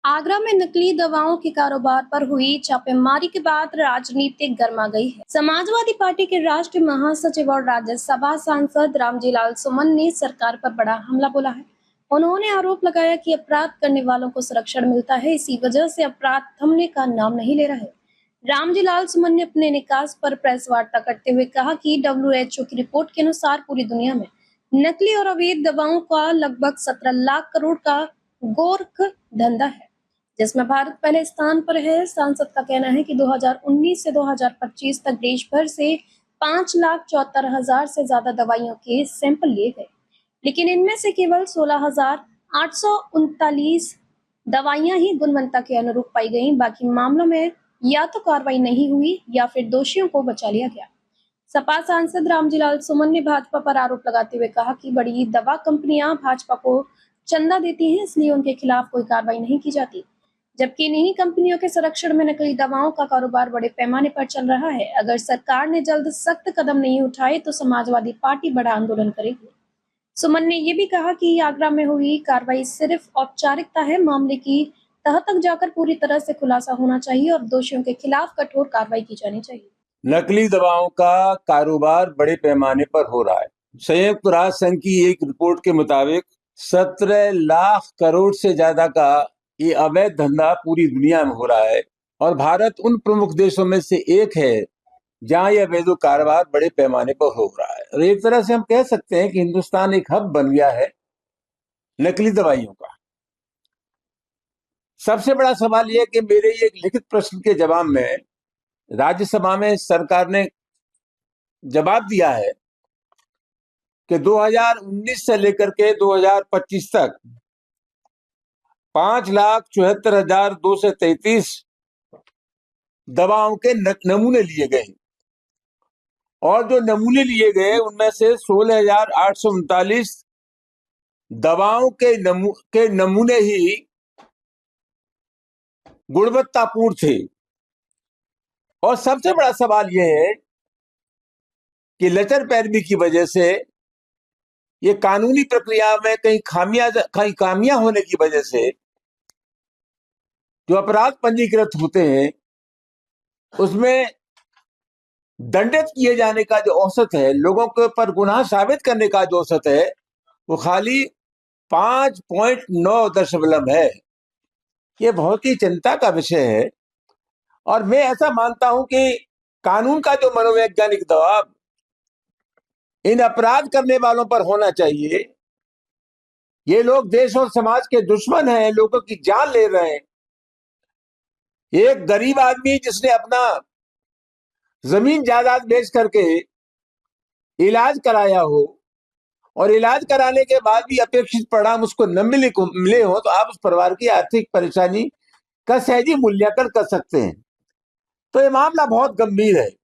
आगरा में नकली दवाओं के कारोबार पर हुई छापेमारी के बाद राजनीति गर्मा गई है। समाजवादी पार्टी के राष्ट्रीय महासचिव और राज्यसभा सांसद रामजीलाल सुमन ने सरकार पर बड़ा हमला बोला है। उन्होंने आरोप लगाया कि अपराध करने वालों को संरक्षण मिलता है, इसी वजह से अपराध थमने का नाम नहीं ले रहे। रामजीलाल सुमन ने अपने निकास पर प्रेस वार्ता करते हुए कहा कि WHO की रिपोर्ट के अनुसार पूरी दुनिया में नकली और अवैध दवाओं का लगभग 17 लाख करोड़ का गोरख धंधा है, जिसमें भारत पहले स्थान पर है। सांसद का कहना है कि 2019 से 2025 तक देश भर से 5,74,000 से ज्यादा दवाइयों के सैंपल लिए गए, लेकिन इनमें से केवल 16,839 दवाइयां ही गुणवत्ता के अनुरूप पाई गईं। बाकी मामलों में या तो कार्रवाई नहीं हुई या फिर दोषियों को बचा लिया गया। सपा सांसद रामजीलाल सुमन ने भाजपा पर आरोप लगाते हुए कहा कि बड़ी दवा कंपनियां भाजपा को चंदा देती हैं, इसलिए उनके खिलाफ कोई कार्रवाई नहीं की जाती, जबकि इन्हीं कंपनियों के संरक्षण में नकली दवाओं का कारोबार बड़े पैमाने पर चल रहा है। अगर सरकार ने जल्द सख्त कदम नहीं उठाए तो समाजवादी पार्टी बड़ा आंदोलन करेगी। सुमन ने ये भी कहा कि आगरा में हुई कार्रवाई सिर्फ औपचारिकता है, मामले की तह तक जाकर पूरी तरह से खुलासा होना चाहिए और दोषियों के खिलाफ कठोर कार्रवाई की जानी चाहिए। नकली दवाओं का कारोबार बड़े पैमाने पर हो रहा है। संयुक्त राष्ट्र संघ की एक रिपोर्ट के मुताबिक 17 लाख करोड़ से ज्यादा का ये अवैध धंधा पूरी दुनिया में हो रहा है और भारत उन प्रमुख देशों में से एक है जहां यह अवैध कारोबार बड़े पैमाने पर हो रहा है। और एक तरह से हम कह सकते हैं कि हिंदुस्तान एक हब बन गया है नकली दवाइयों का। सबसे बड़ा सवाल यह कि मेरे एक लिखित प्रश्न के जवाब में राज्यसभा में सरकार ने जवाब दिया है कि 2019 से लेकर के 2025 तक 5,74,233 दवाओं के नमूने लिए गए और जो नमूने लिए गए उनमें से 16,839 दवाओं के नमूने ही गुणवत्तापूर्ण थे। और सबसे बड़ा सवाल यह है कि लचर पैरवी की वजह से, ये कानूनी प्रक्रिया में कहीं खामियां होने की वजह से जो अपराध पंजीकृत होते हैं उसमें दंडित किए जाने का जो औसत है, लोगों के ऊपर गुनाह साबित करने का जो औसत है, वो खाली 5.9 है। ये बहुत ही चिंता का विषय है और मैं ऐसा मानता हूं कि कानून का जो मनोवैज्ञानिक दबाव इन अपराध करने वालों पर होना चाहिए। ये लोग देश और समाज के दुश्मन हैं, लोगों की जान ले रहे हैं। एक गरीब आदमी जिसने अपना जमीन जायदाद बेच करके इलाज कराया हो और इलाज कराने के बाद भी अपेक्षित परिणाम उसको न मिले हो, तो आप उस परिवार की आर्थिक परेशानी का सहजी मूल्यांकन कर सकते हैं। तो ये मामला बहुत गंभीर है।